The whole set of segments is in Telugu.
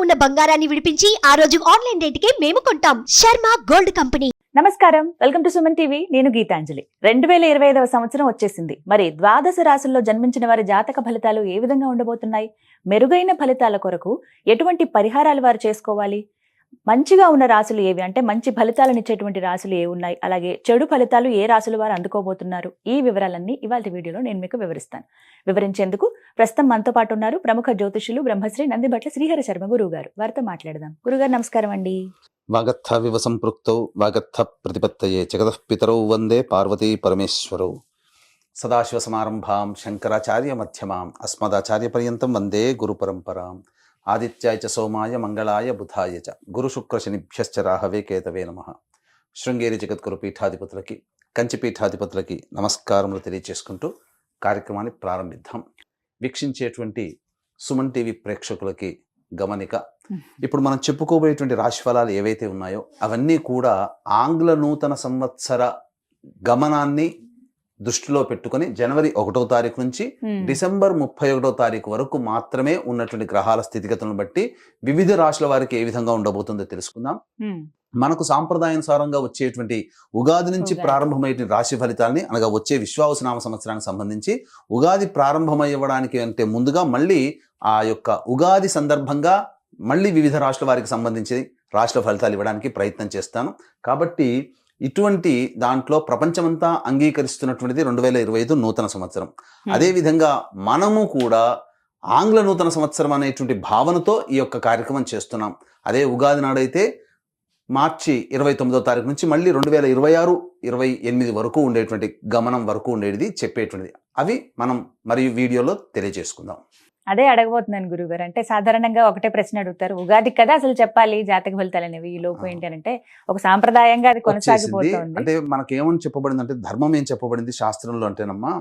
ఉన్న బంగారాన్ని విడిపించి ఆ రోజు ఆన్లైన్ రేటుకే మేము కొంటాం. Sharma gold company. నమస్కారం, వెల్కమ్ టు సుమన్ టీవీ. నేను గీతాంజలి. 2025వ సంవత్సరం వచ్చేసింది. మరి ద్వాదశ రాశుల్లో జన్మించిన వారి జాతక ఫలితాలు ఏ విధంగా ఉండబోతున్నాయి? మెరుగైన ఫలితాల కొరకు ఎటువంటి పరిహారాలు వారు చేసుకోవాలి? మంచిగా ఉన్న రాశులు ఏవి, అంటే మంచి ఫలితాలను ఇచ్చేటువంటి రాశులు ఏ ఉన్నాయి, అలాగే చెడు ఫలితాలు ఏ రాశులు వారు అందుకోబోతున్నారు, ఈ వివరాలన్నీ ఇవాళ వీడియోలో నేను మీకు వివరిస్తాను. వివరించేందుకు ప్రస్తుతం మనతో పాటు ఉన్నారు ప్రముఖ జ్యోతిషులు బ్రహ్మశ్రీ నందిబట్ల శ్రీహరి శర్మ గురువు గారు. వారితో మాట్లాడదాం. గురుగారు నమస్కారం అండి. వాగర్థ వివ సంపృక్తౌ వాగర్థ ప్రతిపత్తయే జగతః పితరౌ వందే పార్వతీ పరమేశ్వరౌ. సదాశివ సమారంభాం శంకరాచార్య మధ్యమాం అస్మదాచార్య పర్యంతం వందే గురు పరంపరాం. ఆదిత్యాయ చ సోమాయ మంగళాయ బుధాయ చ గురు శుక్ర శనిభ్యశ్చ రాహవే కేతవే నమః. శృంగేరి జగద్గురు పీఠాధిపతులకి, కంచి పీఠాధిపతులకి నమస్కారములు తెలియజేసుకుంటూ కార్యక్రమాన్ని ప్రారంభిద్దాం. వీక్షించేటువంటి సుమన్ టీవీ ప్రేక్షకులకి గమనిక, ఇప్పుడు మనం చెప్పుకోబోయేటువంటి రాశి ఫలాలు ఏవైతే ఉన్నాయో అవన్నీ కూడా ఆంగ్ల నూతన సంవత్సర గమనాన్ని దృష్టిలో పెట్టుకుని జనవరి 1వ తారీఖు నుంచి డిసెంబర్ 31వ తారీఖు వరకు మాత్రమే ఉన్నటువంటి గ్రహాల స్థితిగతులను బట్టి వివిధ రాశుల వారికి ఏ విధంగా ఉండబోతుందో తెలుసుకుందాం. మనకు సాంప్రదాయానుసారంగా వచ్చేటువంటి ఉగాది నుంచి ప్రారంభమయ్యే రాశి ఫలితాలని, అనగా వచ్చే విశ్వావసునామ సంవత్సరానికి సంబంధించి ఉగాది ప్రారంభమయ్యడానికి అంటే ముందుగా మళ్ళీ ఆ యొక్క ఉగాది సందర్భంగా మళ్ళీ వివిధ రాశుల వారికి సంబంధించి రాశుల ఫలితాలు ఇవ్వడానికి ప్రయత్నం చేస్తాను. కాబట్టి ఇటువంటి దాంట్లో ప్రపంచమంతా అంగీకరిస్తున్నటువంటిది 2025 నూతన సంవత్సరం. అదేవిధంగా మనము కూడా ఆంగ్ల నూతన సంవత్సరం అనేటువంటి భావనతో ఈ యొక్క కార్యక్రమం చేస్తున్నాం. అదే ఉగాది నాడైతే మార్చి 29వ తారీఖు నుంచి మళ్ళీ 2026-28 వరకు ఉండేటువంటి గమనం వరకు ఉండేది చెప్పేటువంటిది. అవి మనం మరియు వీడియోలో తెలియజేసుకుందాం. అదే అడగబోతున్నాను గురుగారు. అంటే సాధారణంగా ఒకటే ప్రశ్న అడుగుతారు, ఉగాది కదా అసలు చెప్పాలి జాతక ఫలితాలు అనేవి, ఈ లోపు ఏంటి అంటే ఒక సాంప్రదాయంగా అది కొనసాగిపోతుంది. అంటే మనకేమని చెప్పబడింది అంటే, ధర్మం ఏం చెప్పబడింది శాస్త్రంలో అంటేనమ్మా,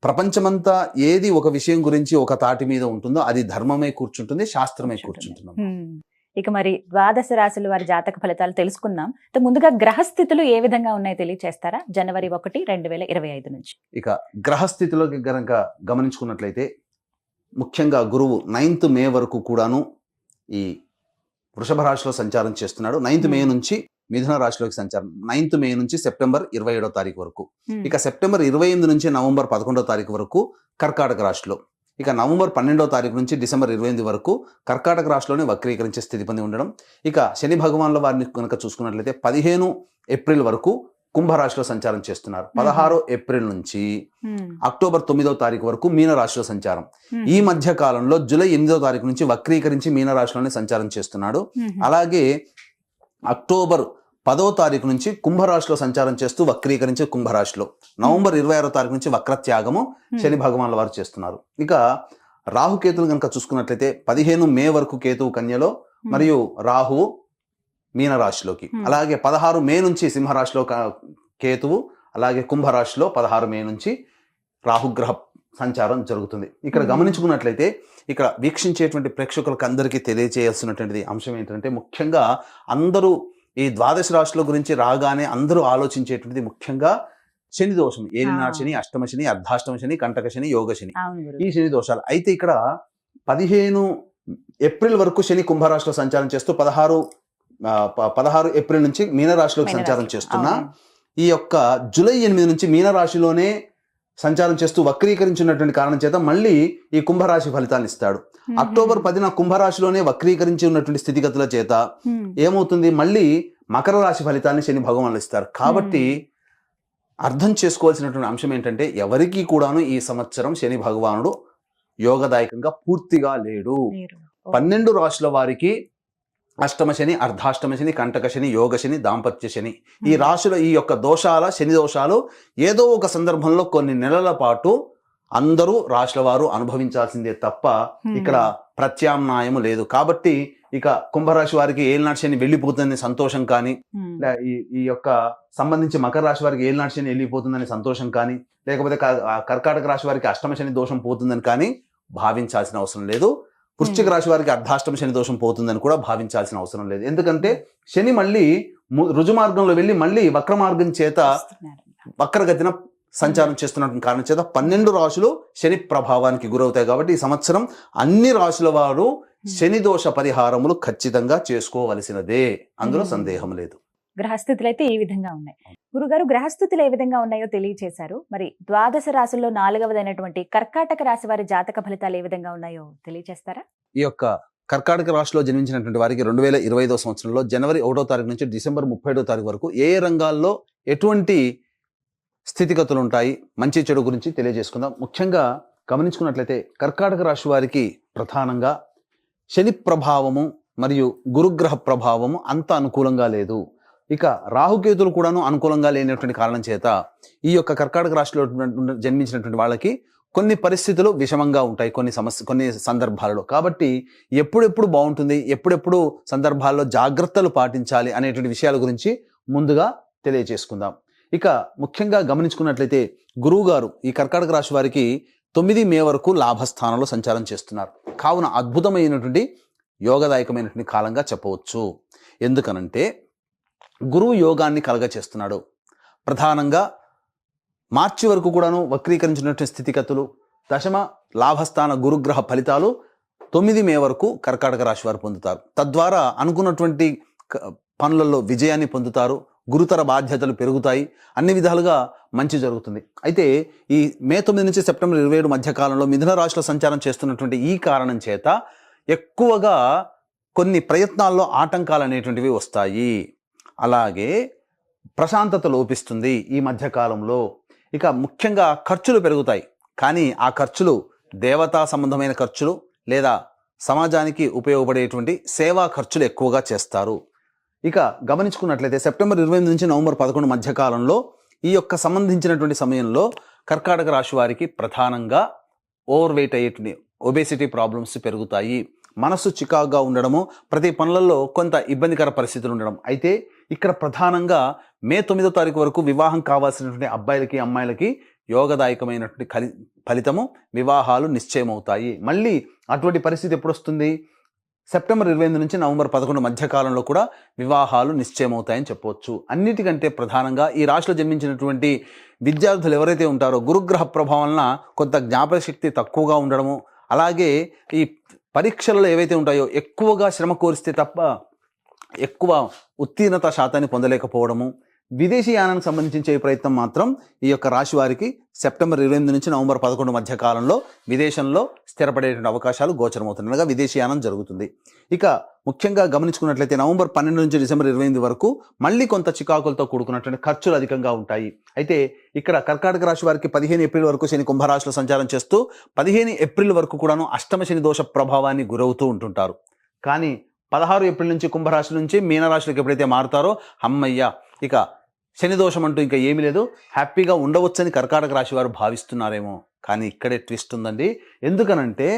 ప్రపంచమంతా ఏది ఒక విషయం గురించి ఒక తాటి మీద ఉంటుందో అది ధర్మమే కూర్చుంటుంది, శాస్త్రమే కూర్చుంటున్నాం. ఇక మరి ద్వాదశ రాశుల వారి జాతక ఫలితాలు తెలుసుకుందాం. ముందుగా గ్రహస్థితులు ఏ విధంగా ఉన్నాయో తెలియచేస్తారా? జనవరి 1, 2025 నుంచి. ఇక గ్రహస్థితిలోకి గనక గమనించుకున్నట్లయితే ముఖ్యంగా గురువు 9th మే వరకు కూడాను ఈ వృషభ రాశిలో సంచారం చేస్తున్నాడు. 9th మే నుంచి మిథున రాశిలోకి సంచారం, 9th మే నుంచి సెప్టెంబర్ 27వ తారీఖు వరకు. ఇక సెప్టెంబర్ 28 నుంచి నవంబర్ 11వ తారీఖు వరకు కర్కాటక రాశిలో. ఇక నవంబర్ 12వ తారీఖు నుంచి డిసెంబర్ 28 వరకు కర్కాటక రాశిలోనే వక్రీకరించే స్థితి పొంది ఉండడం. ఇక శని భగవాన్ల వారిని కనుక చూసుకున్నట్లయితే 15 ఏప్రిల్ వరకు కుంభరాశిలో సంచారం చేస్తున్నారు. 16 ఏప్రిల్ నుంచి అక్టోబర్ 9వ తారీఖు వరకు మీనరాశిలో సంచారం. ఈ మధ్య కాలంలో జూలై 8వ తారీఖు నుంచి వక్రీకరించి మీనరాశిలోనే సంచారం చేస్తున్నాడు. అలాగే అక్టోబర్ 10వ తారీఖు నుంచి కుంభరాశిలో సంచారం చేస్తూ వక్రీకరించి కుంభరాశిలో, నవంబర్ 26వ తారీఖు నుంచి వక్రత్యాగము శని భగవాన్ల వారు చేస్తున్నారు. ఇక రాహుకేతులు కనుక చూసుకున్నట్లయితే 15 మే వరకు కేతువు కన్యలో మరియు రాహువు మీనరాశిలోకి, అలాగే 16 మే నుంచి సింహరాశిలో కేతువు, అలాగే కుంభరాశిలో 16 మే నుంచి రాహుగ్రహ సంచారం జరుగుతుంది. ఇక్కడ గమనించుకున్నట్లయితే ఇక్కడ వీక్షించేటువంటి ప్రేక్షకులకు అందరికీ తెలియజేయాల్సినటువంటి అంశం ఏంటంటే, ముఖ్యంగా అందరూ ఈ ద్వాదశ రాశుల గురించి రాగానే అందరూ ఆలోచించేటువంటిది ముఖ్యంగా శని దోషం, ఏలినాడు శని, అష్టమ శని, అర్ధాష్టమ శని, కంటక శని, యోగ శని, ఈ శని దోషాలు. అయితే ఇక్కడ 15 ఏప్రిల్ వరకు శని కుంభరాశిలో సంచారం చేస్తూ 16 ఏప్రిల్ నుంచి మీనరాశిలోకి సంచారం చేస్తున్నా, ఈ యొక్క జూలై 8 నుంచి మీనరాశిలోనే సంచారం చేస్తూ వక్రీకరించినటువంటి కారణం చేత మళ్ళీ ఈ కుంభరాశి ఫలితాన్ని ఇస్తాడు. అక్టోబర్ 10న కుంభరాశిలోనే వక్రీకరించి ఉన్నటువంటి స్థితిగతుల చేత ఏమవుతుంది, మళ్ళీ మకర రాశి ఫలితాన్ని శని భగవానులు ఇస్తారు. కాబట్టి అర్థం చేసుకోవాల్సినటువంటి అంశం ఏంటంటే, ఎవరికి కూడాను ఈ సంవత్సరం శని భగవానుడు యోగదాయకంగా పూర్తిగా లేడు. 12 రాశుల వారికి అష్టమ శని, అర్ధాష్టమ శని, కంటక శని, యోగ శని, దాంపత్య శని, ఈ రాశుల ఈ యొక్క దోషాల శని దోషాలు ఏదో ఒక సందర్భంలో కొన్ని నెలల పాటు అందరూ రాశుల వారు అనుభవించాల్సిందే తప్ప ఇక్కడ ప్రత్యామ్నాయము లేదు. కాబట్టి ఇక కుంభరాశి వారికి ఏలినాటి శని వెళ్ళిపోతుందని సంతోషం కానీ, ఈ యొక్క సంబంధించి మకర రాశి వారికి ఏలినాటి శని వెళ్ళిపోతుందని సంతోషం కానీ, లేకపోతే కర్కాటక రాశి వారికి అష్టమ శని దోషం పోతుందని కానీ భావించాల్సిన అవసరం లేదు. వృశ్చిక రాశి వారికి అర్ధాష్టమ శని దోషం పోతుందని కూడా భావించాల్సిన అవసరం లేదు. ఎందుకంటే శని మళ్ళీ రుజు మార్గంలో వెళ్ళి మళ్ళీ వక్ర మార్గం చేత వక్రగతిన సంచారం చేస్తున్నటువంటి కారణం చేత 12 రాశులు శని ప్రభావానికి గురవుతాయి. కాబట్టి ఈ సంవత్సరం అన్ని రాశుల వారు శని దోష పరిహారములు ఖచ్చితంగా చేసుకోవలసినదే, అందులో సందేహం లేదు. గ్రహస్థితులు అయితే ఈ విధంగా ఉన్నాయి. గురుగారు, గ్రహస్థితులు ఏ విధంగా ఉన్నాయో తెలియచేశారు. మరి ద్వాదశ రాశుల్లో 4వదైనటువంటి కర్కాటక రాశి వారి జాతక ఫలితాలు ఏ విధంగా ఉన్నాయో తెలియచేస్తారా? ఈ యొక్క కర్కాటక రాశిలో జన్మించినటువంటి వారికి 2025వ సంవత్సరంలో జనవరి 1వ తారీఖు నుంచి డిసెంబర్ 31వ తారీఖు వరకు ఏ రంగాల్లో ఎటువంటి స్థితిగతులు ఉంటాయి, మంచి చెడు గురించి తెలియజేసుకుందాం. ముఖ్యంగా గమనించుకున్నట్లయితే కర్కాటక రాశి వారికి ప్రధానంగా శని ప్రభావము మరియు గురుగ్రహ ప్రభావము అంత అనుకూలంగా లేదు. ఇక రాహుకేతులు కూడాను అనుకూలంగా లేనటువంటి కారణం చేత ఈ యొక్క కర్కాటక రాశిలో జన్మించినటువంటి వాళ్ళకి కొన్ని పరిస్థితులు విషమంగా ఉంటాయి, కొన్ని సందర్భాలలో. కాబట్టి ఎప్పుడెప్పుడు బాగుంటుంది, ఎప్పుడెప్పుడు సందర్భాల్లో జాగ్రత్తలు పాటించాలి అనేటువంటి విషయాల గురించి ముందుగా తెలియజేసుకుందాం. ఇక ముఖ్యంగా గమనించుకున్నట్లయితే గురువు గారు ఈ కర్కాటక రాశి వారికి 9 మే వరకు లాభస్థానంలో సంచారం చేస్తున్నారు. కావున అద్భుతమైనటువంటి యోగదాయకమైనటువంటి కాలంగా చెప్పవచ్చు. ఎందుకనంటే గురువు యోగాన్ని కలగ చేస్తున్నాడు. ప్రధానంగా మార్చి వరకు కూడాను వక్రీకరించినటువంటి స్థితిగతులు, దశమ లాభస్థాన గురుగ్రహ ఫలితాలు 9 మే వరకు కర్కాటక రాశి వారు పొందుతారు. తద్వారా అనుకున్నటువంటి పనులలో విజయాన్ని పొందుతారు, గురుతర బాధ్యతలు పెరుగుతాయి, అన్ని విధాలుగా మంచి జరుగుతుంది. అయితే ఈ మే 9 నుంచి సెప్టెంబర్ 27 మధ్య కాలంలో మిథున రాశిలో సంచారం చేస్తున్నటువంటి ఈ కారణం చేత ఎక్కువగా కొన్ని ప్రయత్నాల్లో ఆటంకాలు అనేటువంటివి వస్తాయి. అలాగే ప్రశాంతత లోపిస్తుంది ఈ మధ్యకాలంలో. ఇక ముఖ్యంగా ఖర్చులు పెరుగుతాయి. కానీ ఆ ఖర్చులు దేవతా సంబంధమైన ఖర్చులు లేదా సమాజానికి ఉపయోగపడేటువంటి సేవా ఖర్చులు ఎక్కువగా చేస్తారు. ఇక గమనించుకున్నట్లయితే సెప్టెంబర్ 28 నుంచి నవంబర్ 11 మధ్యకాలంలో ఈ యొక్క సంబంధించినటువంటి సమయంలో కర్కాటక రాశి వారికి ప్రధానంగా ఓవర్ వెయిట్ అయ్యేటువంటి ఒబేసిటీ ప్రాబ్లమ్స్ పెరుగుతాయి. మనస్సు చికాకుగా ఉండడము, ప్రతి పనులలో కొంత ఇబ్బందికర పరిస్థితులు ఉండడం. అయితే ఇక్కడ ప్రధానంగా మే 9వ తారీఖు వరకు వివాహం కావాల్సినటువంటి అబ్బాయిలకి అమ్మాయిలకి యోగదాయకమైనటువంటి ఫలితము, వివాహాలు నిశ్చయమవుతాయి. మళ్ళీ అటువంటి పరిస్థితి ఎప్పుడు వస్తుంది? సెప్టెంబర్ 28 నుంచి నవంబర్ 11 మధ్యకాలంలో కూడా వివాహాలు నిశ్చయమవుతాయని చెప్పవచ్చు. అన్నిటికంటే ప్రధానంగా ఈ రాశిలో జన్మించినటువంటి విద్యార్థులు ఎవరైతే ఉంటారో గురుగ్రహ ప్రభావం వలన కొంత జ్ఞాపక శక్తి తక్కువగా ఉండడము, అలాగే ఈ పరీక్షలలో ఏవైతే ఉంటాయో ఎక్కువగా శ్రమ కోరిస్తే తప్ప ఎక్కువ ఉత్తీర్ణత శాతాన్ని పొందలేకపోవడము, విదేశీ యానానికి సంబంధించే ప్రయత్నం మాత్రం ఈ యొక్క రాశి వారికి సెప్టెంబర్ 28 నుంచి నవంబర్ 11 మధ్య కాలంలో విదేశంలో స్థిరపడేటువంటి అవకాశాలు గోచరమవుతున్నాయి, అనగా విదేశీ యానం జరుగుతుంది. ఇక ముఖ్యంగా గమనించుకున్నట్లయితే నవంబర్ 12 నుంచి డిసెంబర్ 28 వరకు మళ్ళీ కొంత చికాకులతో కూడుకున్నటువంటి ఖర్చులు అధికంగా ఉంటాయి. అయితే ఇక్కడ కర్కాటక రాశి వారికి 15 ఏప్రిల్ వరకు శని కుంభరాశిలో సంచారం చేస్తూ 15 ఏప్రిల్ వరకు కూడాను అష్టమ శని దోష ప్రభావాన్ని గురవుతూ ఉంటుంటారు. కానీ 16 ఏప్రిల్ నుంచి కుంభరాశి నుంచి మీనరాశిలోకి ఎప్పుడైతే మారుతారో అమ్మయ్య ఇక శని దోషం అంటూ ఇంకా ఏమీ లేదు, హ్యాపీగా ఉండవచ్చని కర్కాటక రాశి వారు భావిస్తున్నారేమో. కానీ ఇక్కడే ట్విస్ట్ ఉందండి. ఎందుకనంటే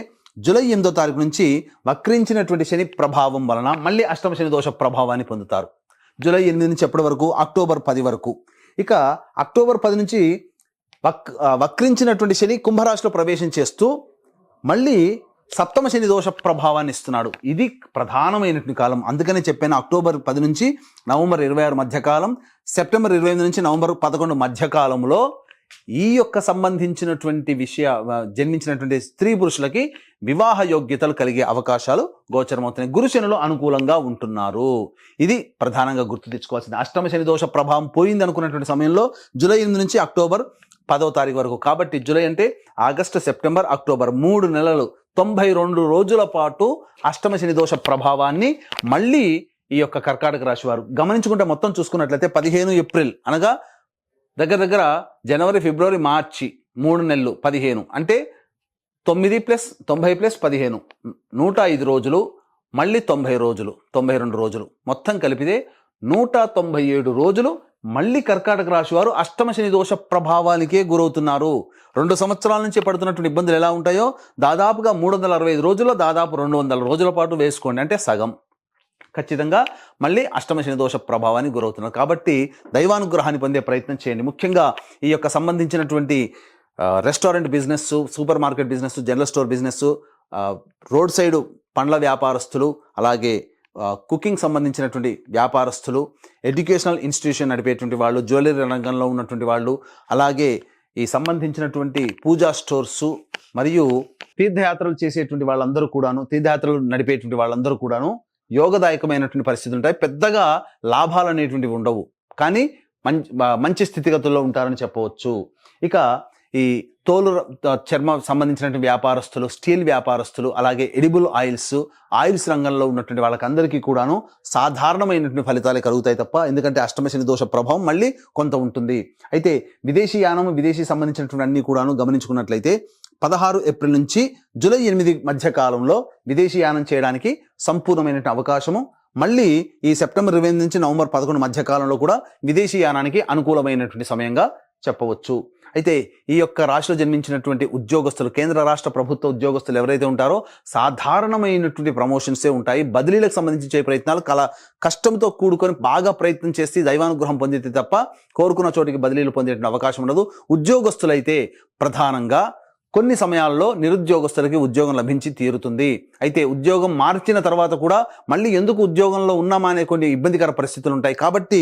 జూలై 8వ తారీఖు నుంచి వక్రించినటువంటి శని ప్రభావం వలన మళ్ళీ అష్టమ శని దోష ప్రభావాన్ని పొందుతారు. జూలై 8 నుంచి ఎప్పటి వరకు? అక్టోబర్ 10 వరకు. ఇక అక్టోబర్ 10 నుంచి వక్రించినటువంటి శని కుంభరాశిలో ప్రవేశం చేస్తూ మళ్ళీ సప్తమ శని దోష ప్రభావాన్ని ఇస్తున్నాడు. ఇది ప్రధానమైనటువంటి కాలం. అందుకనే చెప్పాను అక్టోబర్ 10 నుంచి నవంబర్ 26 మధ్యకాలం, సెప్టెంబర్ 28 నుంచి నవంబర్ 11 మధ్యకాలంలో ఈ యొక్క సంబంధించినటువంటి జన్మించినటువంటి స్త్రీ పురుషులకి వివాహ యోగ్యతలు కలిగే అవకాశాలు గోచరమవుతున్నాయి. గురుశనులు అనుకూలంగా ఉంటున్నారు. ఇది ప్రధానంగా గుర్తు తెచ్చుకోవాల్సింది. అష్టమ శని దోష ప్రభావం పోయింది అనుకున్నటువంటి సమయంలో జూలై 8 నుంచి అక్టోబర్ 10వ తారీఖు వరకు. కాబట్టి జూలై అంటే ఆగస్టు, సెప్టెంబర్, అక్టోబర్ 3 నెలలు 92 రోజుల పాటు అష్టమ శని దోష ప్రభావాన్ని మళ్ళీ ఈ యొక్క కర్కాటక రాశి వారు గమనించుకుంటే మొత్తం చూసుకున్నట్లయితే 15 ఏప్రిల్ అనగా దగ్గర జనవరి, ఫిబ్రవరి, మార్చి 3 నెలలు 15 అంటే 9 + 90 + 15 105 రోజులు, మళ్ళీ 90 రోజులు 92 రోజులు మొత్తం కలిపితే 197 రోజులు మళ్ళీ కర్కాటక రాశి వారు అష్టమ శని దోష ప్రభావానికే గురవుతున్నారు. 2 సంవత్సరాల నుంచి పడుతున్నటువంటి ఇబ్బందులు ఎలా ఉంటాయో దాదాపుగా 365 రోజుల్లో దాదాపు 200 రోజుల పాటు వేసుకోండి, అంటే సగం ఖచ్చితంగా మళ్ళీ అష్టమ శని దోష ప్రభావానికి గురవుతున్నారు. కాబట్టి దైవానుగ్రహాన్ని పొందే ప్రయత్నం చేయండి. ముఖ్యంగా ఈ యొక్క సంబంధించినటువంటి restaurant business, super market business, general store business, road side పండ్ల వ్యాపారస్తులు, అలాగే కుకింగ్ సంబంధించినటువంటి వ్యాపారస్తులు, ఎడ్యుకేషనల్ ఇన్స్టిట్యూషన్ నడిపేటువంటి వాళ్ళు, జ్యువెలరీ రంగంలో ఉన్నటువంటి వాళ్ళు, అలాగే ఈ సంబంధించినటువంటి పూజా స్టోర్సు, మరియు తీర్థయాత్రలు చేసేటువంటి వాళ్ళందరూ కూడాను, తీర్థయాత్రలు నడిపేటువంటి వాళ్ళందరూ కూడాను యోగదాయకమైనటువంటి పరిస్థితులు ఉంటాయి. పెద్దగా లాభాలు అనేటువంటివి ఉండవు, కానీ మంచి స్థితిగతుల్లో ఉంటారని చెప్పవచ్చు. ఇక ఈ తోలు చర్మ సంబంధించినటువంటి వ్యాపారస్తులు, స్టీల్ వ్యాపారస్తులు, అలాగే ఎడిబుల్ ఆయిల్స్ రంగంలో ఉన్నటువంటి వాళ్ళకందరికీ కూడాను సాధారణమైనటువంటి ఫలితాలే కలుగుతాయి తప్ప, ఎందుకంటే అష్టమ శని దోష ప్రభావం మళ్ళీ కొంత ఉంటుంది. అయితే విదేశీ యానము, విదేశీ సంబంధించినటువంటి అన్ని కూడాను గమనించుకున్నట్లయితే 16 ఏప్రిల్ నుంచి జూలై 8 మధ్య కాలంలో విదేశీ యానం చేయడానికి సంపూర్ణమైనటువంటి అవకాశము, మళ్ళీ ఈ సెప్టెంబర్ 20 నుంచి నవంబర్ 11 మధ్య కాలంలో కూడా విదేశీ యానానికి అనుకూలమైనటువంటి సమయంగా చెప్పవచ్చు. అయితే ఈ యొక్క రాశిలో జన్మించినటువంటి ఉద్యోగస్తులు, కేంద్ర రాష్ట్ర ప్రభుత్వ ఉద్యోగస్తులు ఎవరైతే ఉంటారో సాధారణమైనటువంటి ప్రమోషన్సే ఉంటాయి. బదిలీలకు సంబంధించి ప్రయత్నాలు కష్టంతో కూడుకొని బాగా ప్రయత్నం చేసి దైవానుగ్రహం పొందితే తప్ప కోరుకున్న చోటికి బదిలీలు పొందేటువంటి అవకాశం ఉండదు. ఉద్యోగస్తులైతే ప్రధానంగా కొన్ని సమయాల్లో నిరుద్యోగస్తులకి ఉద్యోగం లభించి తీరుతుంది. అయితే ఉద్యోగం మార్చిన తర్వాత కూడా మళ్ళీ ఎందుకు ఉద్యోగంలో ఉన్నామా అనే కొన్ని ఇబ్బందికర పరిస్థితులు ఉంటాయి. కాబట్టి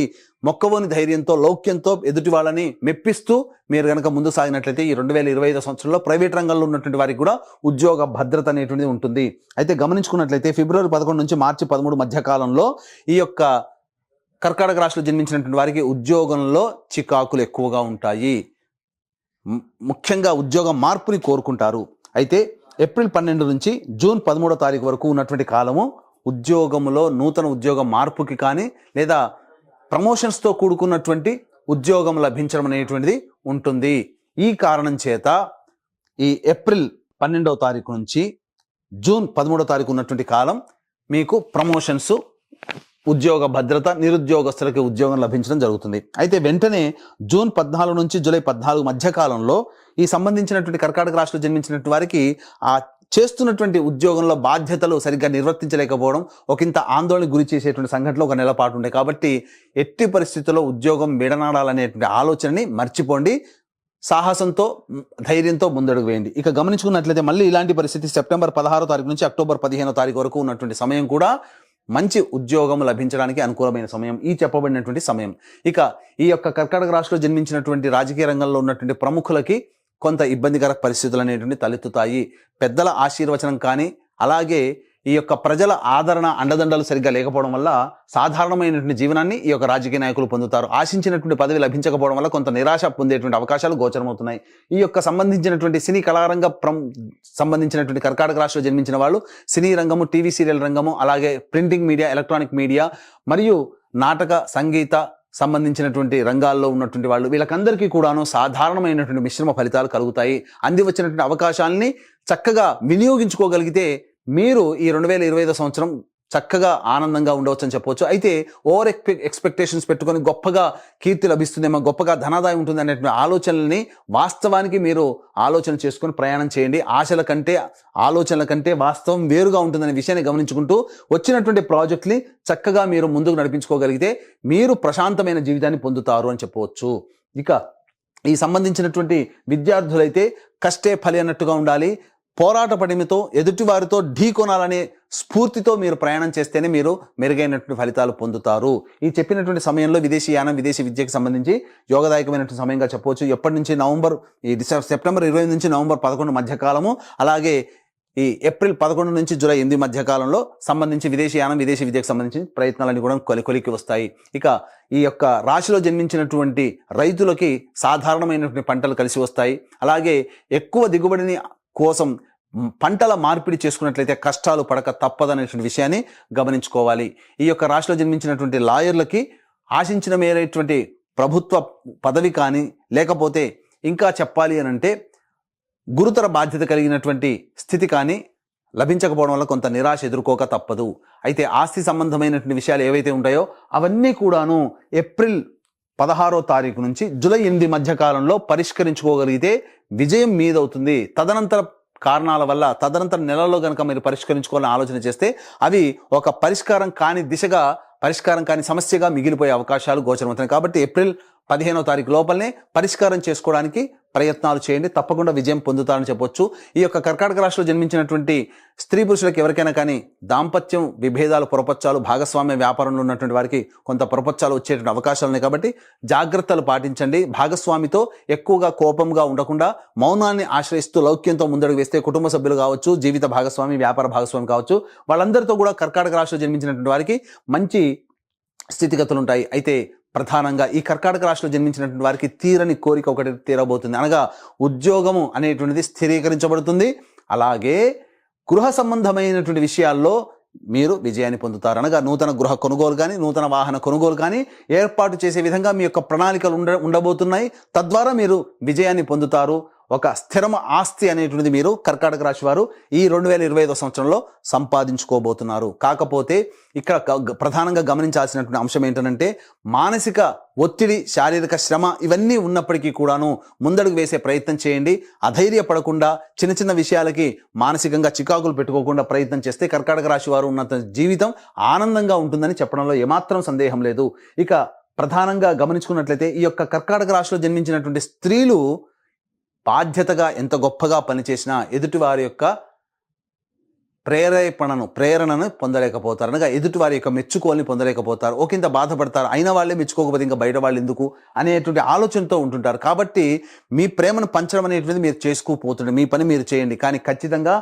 మొక్కవోని ధైర్యంతో, లౌక్యంతో ఎదుటి వాళ్ళని మెప్పిస్తూ మీరు కనుక ముందు సాగినట్లయితే ఈ 2025 సంవత్సరంలో ప్రైవేట్ రంగంలో ఉన్నటువంటి వారికి కూడా ఉద్యోగ భద్రత అనేటువంటిది ఉంటుంది. అయితే గమనించుకున్నట్లయితే ఫిబ్రవరి 11 నుంచి మార్చి 13 మధ్య కాలంలో ఈ యొక్క కర్కాటక రాశిలో జన్మించినటువంటి వారికి ఉద్యోగంలో చికాకులు ఎక్కువగా ఉంటాయి. ముఖ్యంగా ఉద్యోగ మార్పుని కోరుకుంటారు. అయితే ఏప్రిల్ 12 నుంచి జూన్ 13వ తారీఖు వరకు ఉన్నటువంటి కాలము ఉద్యోగంలో నూతన ఉద్యోగ మార్పుకి కానీ లేదా ప్రమోషన్స్తో కూడుకున్నటువంటి ఉద్యోగం లభించడం అనేటువంటిది ఉంటుంది. ఈ కారణం చేత ఈ ఏప్రిల్ 12వ తారీఖు నుంచి జూన్ 13వ తారీఖు ఉన్నటువంటి కాలం మీకు ప్రమోషన్స్, ఉద్యోగ భద్రత, నిరుద్యోగస్తులకి ఉద్యోగం లభించడం జరుగుతుంది. అయితే వెంటనే జూన్ 14 నుంచి జూలై 14 మధ్య కాలంలో ఈ సంబంధించినటువంటి కర్కాటక రాశిలో జన్మించినటువంటి వారికి ఆ చేస్తున్నటువంటి ఉద్యోగంలో బాధ్యతలు సరిగ్గా నిర్వర్తించలేకపోవడం ఒకంత ఆందోళనకు గురి చేసేటువంటి సంఘటనలు ఒక నెల పాటు ఉంటాయి. కాబట్టి ఎట్టి పరిస్థితుల్లో ఉద్యోగం విడనాడాలనేటువంటి ఆలోచనని మర్చిపోండి. సాహసంతో, ధైర్యంతో ముందడుగు వేయండి. ఇక గమనించుకున్నట్లయితే మళ్ళీ ఇలాంటి పరిస్థితి సెప్టెంబర్ 16వ తారీఖు నుంచి అక్టోబర్ 15వ తారీఖు వరకు ఉన్నటువంటి సమయం కూడా మంచి ఉద్యోగం లభించడానికి అనుకూలమైన సమయం, ఈ చెప్పబడినటువంటి సమయం. ఇక ఈ యొక్క కర్కాటక రాశిలో జన్మించినటువంటి రాజకీయ రంగంలో ఉన్నటువంటి ప్రముఖులకి కొంత ఇబ్బందికర పరిస్థితులు అనేటువంటి తలెత్తుతాయి. పెద్దల ఆశీర్వచనం కానీ, అలాగే ఈ యొక్క ప్రజల ఆదరణ, అండదండలు సరిగ్గా లేకపోవడం వల్ల సాధారణమైనటువంటి జీవనాన్ని ఈ యొక్క రాజకీయ నాయకులు పొందుతారు. ఆశించినటువంటి పదవి లభించకపోవడం వల్ల కొంత నిరాశ పొందేటువంటి అవకాశాలు గోచరమవుతున్నాయి. ఈ యొక్క సంబంధించినటువంటి సినీ కళారంగ సంబంధించినటువంటి కర్కాటక రాశిలో జన్మించిన వాళ్ళు సినీ రంగము, టీవీ సీరియల్ రంగము, అలాగే ప్రింటింగ్ మీడియా, ఎలక్ట్రానిక్ మీడియా మరియు నాటక, సంగీత సంబంధించినటువంటి రంగాల్లో ఉన్నటువంటి వాళ్ళు, వీళ్ళకందరికీ కూడాను సాధారణమైనటువంటి మిశ్రమ ఫలితాలు కలుగుతాయి. అంది వచ్చినటువంటి అవకాశాలని చక్కగా వినియోగించుకోగలిగితే మీరు ఈ 2025 సంవత్సరం చక్కగా ఆనందంగా ఉండవచ్చు అని చెప్పవచ్చు. అయితే ఓవర్ ఎక్స్పెక్టేషన్స్ పెట్టుకొని గొప్పగా కీర్తి లభిస్తుందేమో, గొప్పగా ధనాదాయం ఉంటుంది అనేటువంటి ఆలోచనల్ని వాస్తవానికి మీరు ఆలోచన చేసుకొని ప్రయాణం చేయండి. ఆశల కంటే, ఆలోచనల కంటే వాస్తవం వేరుగా ఉంటుందనే విషయాన్ని గమనించుకుంటూ వచ్చినటువంటి ప్రాజెక్ట్ని చక్కగా మీరు ముందుకు నడిపించుకోగలిగితే మీరు ప్రశాంతమైన జీవితాన్ని పొందుతారు అని చెప్పవచ్చు. ఇక ఈ సంబంధించినటువంటి విద్యార్థులైతే కష్టే ఫలి అన్నట్టుగా ఉండాలి. పోరాట పడిమితో ఎదుటివారితో ఢీకొనాలనే స్ఫూర్తితో మీరు ప్రయాణం చేస్తేనే మీరు మెరుగైనటువంటి ఫలితాలు పొందుతారు. ఈ చెప్పినటువంటి సమయంలో విదేశీ యానం, విదేశీ విద్యకు సంబంధించి యోగదాయకమైనటువంటి సమయంగా చెప్పవచ్చు. ఎప్పటి నుంచి సెప్టెంబర్ 20 నుంచి నవంబర్ 11 మధ్య కాలము, అలాగే ఈ ఏప్రిల్ 11 నుంచి జూలై 8 మధ్య కాలంలో సంబంధించి విదేశీ యానం, విదేశీ విద్యకు సంబంధించి ప్రయత్నాలన్నీ కూడా కొలికి వస్తాయి. ఇక ఈ యొక్క రాశిలో జన్మించినటువంటి రైతులకి సాధారణమైనటువంటి పంటలు కలిసి వస్తాయి. అలాగే ఎక్కువ దిగుబడిని కోసం పంటల మార్పిడి చేసుకున్నట్లయితే కష్టాలు పడక తప్పదనేటువంటి విషయాన్ని గమనించుకోవాలి. ఈ యొక్క రాశిలో జన్మించినటువంటి లాయర్లకి ఆశించిన మేరైనటువంటి ప్రభుత్వ పదవి కానీ, లేకపోతే ఇంకా చెప్పాలి అని అంటే గురుతర బాధ్యత కలిగినటువంటి స్థితి కానీ లభించకపోవడం వల్ల కొంత నిరాశ ఎదుర్కోక తప్పదు. అయితే ఆస్తి సంబంధమైనటువంటి విషయాలు ఏవైతే ఉంటాయో అవన్నీ కూడాను ఏప్రిల్ 16వ తారీఖు నుంచి జూలై 8 మధ్య కాలంలో పరిష్కరించుకోగలిగితే విజయం మీదవుతుంది. తదనంతర కారణాల వల్ల తదనంతర నెలలో కనుక మీరు పరిష్కరించుకోవాలని ఆలోచన చేస్తే అవి ఒక పరిష్కారం కాని దిశగా, పరిష్కారం కాని సమస్యగా మిగిలిపోయే అవకాశాలు గోచరమవుతాయి. కాబట్టి ఏప్రిల్ 15వ తారీఖు లోపలనే పరిష్కారం చేసుకోవడానికి ప్రయత్నాలు చేయండి, తప్పకుండా విజయం పొందుతారని చెప్పొచ్చు. ఈ యొక్క కర్కాటక రాశిలో జన్మించినటువంటి స్త్రీ పురుషులకు ఎవరికైనా కానీ దాంపత్యం విభేదాలు, పొరపచ్చాలు, భాగస్వామ్య వ్యాపారంలో ఉన్నటువంటి వారికి కొంత పొరపచ్చాలు వచ్చేటువంటి అవకాశాలు ఉన్నాయి. కాబట్టి జాగ్రత్తలు పాటించండి. భాగస్వామితో ఎక్కువగా కోపంగా ఉండకుండా మౌనాన్ని ఆశ్రయిస్తూ లౌక్యంతో ముందడుగు వేస్తే కుటుంబ సభ్యులు కావచ్చు, జీవిత భాగస్వామి, వ్యాపార భాగస్వామి కావచ్చు, వాళ్ళందరితో కూడా కర్కాటక రాశిలో జన్మించినటువంటి వారికి మంచి స్థితిగతులు ఉంటాయి. అయితే ప్రధానంగా ఈ కర్కాటక రాశిలో జన్మించినటువంటి వారికి తీరని కోరిక ఒకటి తీరబోతుంది. అనగా ఉద్యోగము అనేటువంటిది స్థిరీకరించబడుతుంది. అలాగే గృహ సంబంధమైనటువంటి విషయాల్లో మీరు విజయాన్ని పొందుతారు. అనగా నూతన గృహ కొనుగోలు కానీ, నూతన వాహన కొనుగోలు కానీ ఏర్పాటు చేసే విధంగా మీ యొక్క ప్రణాళికలు ఉండబోతున్నాయి. తద్వారా మీరు విజయాన్ని పొందుతారు. ఒక స్థిరమ ఆస్తి అనేటువంటిది మీరు కర్కాటక రాశి వారు ఈ 2025 సంవత్సరంలో సంపాదించుకోబోతున్నారు. కాకపోతే ఇక్కడ ప్రధానంగా గమనించాల్సినటువంటి అంశం ఏంటంటే మానసిక ఒత్తిడి, శారీరక శ్రమ ఇవన్నీ ఉన్నప్పటికీ కూడాను ముందడుగు వేసే ప్రయత్నం చేయండి. అధైర్యపడకుండా చిన్న చిన్న విషయాలకి మానసికంగా చికాకులు పెట్టుకోకుండా ప్రయత్నం చేస్తే కర్కాటక రాశి వారు ఉన్న జీవితం ఆనందంగా ఉంటుందని చెప్పడంలో ఏమాత్రం సందేహం లేదు. ఇక ప్రధానంగా గమనించుకున్నట్లయితే ఈ యొక్క కర్కాటక రాశిలో జన్మించినటువంటి స్త్రీలు బాధ్యతగా ఎంత గొప్పగా పనిచేసినా ఎదుటివారి యొక్క ప్రేరణను పొందలేకపోతారు. అనగా ఎదుటివారి యొక్క మెచ్చుకోల్ని పొందలేకపోతారు. ఒకంత బాధపడతారు. అయిన వాళ్ళే మెచ్చుకోకపోతే ఇంకా బయట వాళ్ళు ఎందుకు అనేటువంటి ఆలోచనతో ఉంటుంటారు. కాబట్టి మీ ప్రేమను పంచడం అనేటువంటిది మీరు చేసుకోపోతుండే, మీ పని మీరు చేయండి. కానీ ఖచ్చితంగా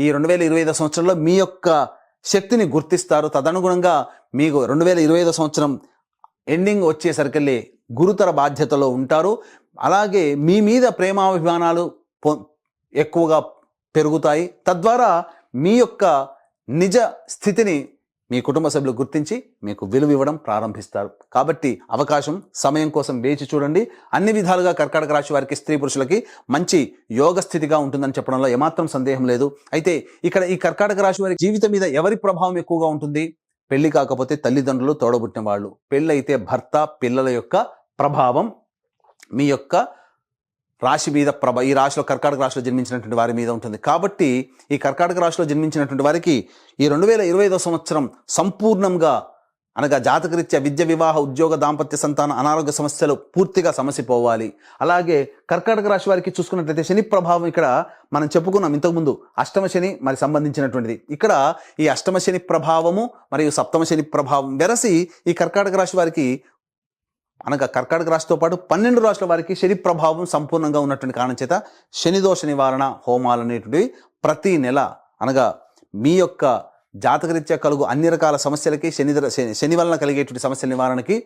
ఈ 2025 సంవత్సరంలో మీ యొక్క శక్తిని గుర్తిస్తారు. తదనుగుణంగా మీకు 2025 సంవత్సరం ఎండింగ్ వచ్చేసరికి గురుతర బాధ్యతలో ఉంటారు. అలాగే మీ మీద ప్రేమాభిమానాలు ఎక్కువగా పెరుగుతాయి. తద్వారా మీ యొక్క నిజ స్థితిని మీ కుటుంబ సభ్యులు గుర్తించి మీకు విలువ ఇవ్వడం ప్రారంభిస్తారు. కాబట్టి అవకాశం, సమయం కోసం వేచి చూడండి. అన్ని విధాలుగా కర్కాటక రాశి వారికి, స్త్రీ పురుషులకి మంచి యోగ స్థితిగా ఉంటుందని చెప్పడంలో ఏమాత్రం సందేహం లేదు. అయితే ఇక్కడ ఈ కర్కాటక రాశి వారి జీవితం మీద ఎవరి ప్రభావం ఎక్కువగా ఉంటుంది? పెళ్లి కాకపోతే తల్లిదండ్రులు, తోడబుట్టిన వాళ్ళు. పెళ్ళి అయితే భర్త, పిల్లల యొక్క ప్రభావం మీ యొక్క రాశి మీద ఈ రాశిలో కర్కాటక రాశిలో జన్మించినటువంటి వారి మీద ఉంటుంది. కాబట్టి ఈ కర్కాటక రాశిలో జన్మించినటువంటి వారికి ఈ 2025 సంవత్సరం సంపూర్ణంగా అనగా జాతకరీత్యా విద్య, వివాహ, ఉద్యోగ, దాంపత్య, సంతాన, అనారోగ్య సమస్యలు పూర్తిగా సమసిపోవాలి. అలాగే కర్కాటక రాశి వారికి చూసుకున్నట్లయితే శని ప్రభావం ఇక్కడ మనం చెప్పుకున్నాం ఇంతకుముందు, అష్టమ శని మరి సంబంధించినటువంటిది. ఇక్కడ ఈ అష్టమ శని ప్రభావము మరియు సప్తమ శని ప్రభావం వెరసి ఈ కర్కాటక రాశి వారికి అనగా కర్కాటక రాశితో పాటు 12 రాశుల వారికి శని ప్రభావం సంపూర్ణంగా ఉన్నటువంటి కారణం చేత శనిదోష నివారణ హోమాలు అనేటువంటివి ప్రతి నెల అనగా మీ యొక్క జాతకరీత్యా కలుగు అన్ని రకాల సమస్యలకి శని వలన కలిగేటువంటి సమస్యల నివారణకి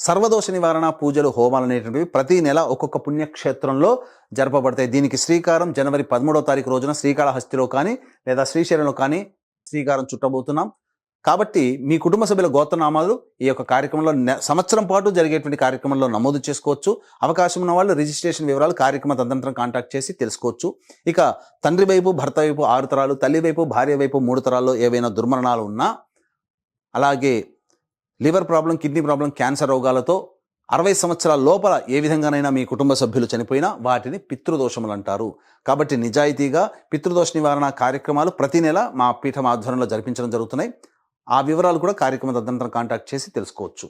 సర్వదోష నివారణ పూజలు, హోమాలు అనేటువంటివి ప్రతి నెల ఒక్కొక్క పుణ్యక్షేత్రంలో జరపబడతాయి. దీనికి శ్రీకారం జనవరి 13వ తారీఖు రోజున శ్రీకాళహస్తిలో కానీ లేదా శ్రీశైలంలో కానీ శ్రీకారం చుట్టబోతున్నాం. కాబట్టి మీ కుటుంబ సభ్యుల గోత్రనామాలు ఈ యొక్క కార్యక్రమంలో సంవత్సరం పాటు జరిగేటువంటి కార్యక్రమంలో నమోదు చేసుకోవచ్చు. అవకాశం ఉన్న వాళ్ళు రిజిస్ట్రేషన్ వివరాలు కార్యక్రమ తదనంతరం కాంటాక్ట్ చేసి తెలుసుకోవచ్చు. ఇక తండ్రి వైపు, భర్త వైపు 6 తరాలు, తల్లి వైపు, భార్య వైపు 3 తరాల్లో ఏవైనా దుర్మరణాలు ఉన్నా, అలాగే liver problem, kidney problem, cancer రోగాలతో 60 సంవత్సరాల లోపల ఏ విధంగానైనా మీ కుటుంబ సభ్యులు చనిపోయినా వాటిని పితృదోషములు అంటారు. కాబట్టి నిజాయితీగా పితృదోష నివారణ కార్యక్రమాలు ప్రతి నెల మా పీఠం ఆధ్వర్యంలో జరిపించడం జరుగుతున్నాయి. ఆ వివరాలు కూడా కార్యక్రమ తదనంతరం కాంటాక్ట్ చేసి తెలుసుకోవచ్చు.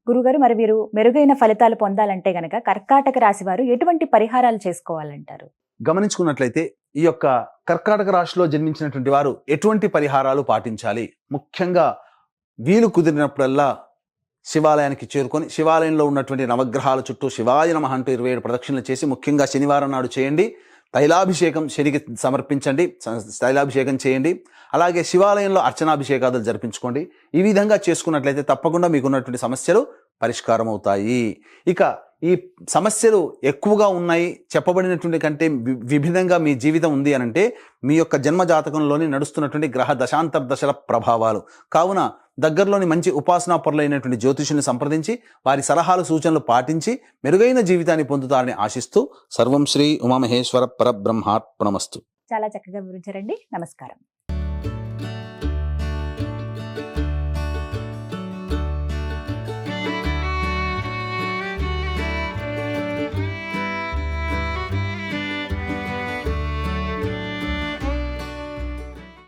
గురుగారు, మరి మీరు మెరుగైన ఫలితాలు పొందాలంటే గనక కర్కాటక రాశి వారు ఎటువంటి పరిహారాలు చేసుకోవాలంటారు? గమనించుకున్నట్లయితే ఈ యొక్క కర్కాటక రాశిలో జన్మించినటువంటి వారు ఎటువంటి పరిహారాలు పాటించాలి? ముఖ్యంగా వీలు కుదిరినప్పుడల్లా శివాలయానికి చేరుకొని శివాలయంలో ఉన్నటువంటి నవగ్రహాల చుట్టూ శివాయ నమః అంటూ 27 ప్రదక్షిణలు చేసి, ముఖ్యంగా శనివారం నాడు చేయండి. తైలాభిషేకం శనికి సమర్పించండి, తైలాభిషేకం చేయండి. అలాగే శివాలయంలో అర్చనాభిషేకాదులు జరిపించుకోండి. ఈ విధంగా చేసుకున్నట్లయితే తప్పకుండా మీకున్నటువంటి సమస్యలు పరిష్కారం అవుతాయి. ఇక ఈ సమస్యలు ఎక్కువగా ఉన్నాయి, చెప్పబడినటువంటి కంటే విభిన్నంగా మీ జీవితం ఉంది అనంటే మీ యొక్క జన్మ జాతకంలోని నడుస్తున్నటువంటి గ్రహ దశాంతర దశల ప్రభావాలు. కావున దగ్గరలోని మంచి ఉపాసనా పరులైనటువంటి జ్యోతిషుని సంప్రదించి వారి సలహాలు, సూచనలు పాటించి మెరుగైన జీవితాన్ని పొందుతారని ఆశిస్తూ సర్వం శ్రీ ఉమామహేశ్వర పరబ్రహ్మార్పణమస్తు. చాలా చక్కగా వివరించారండి. నమస్కారం.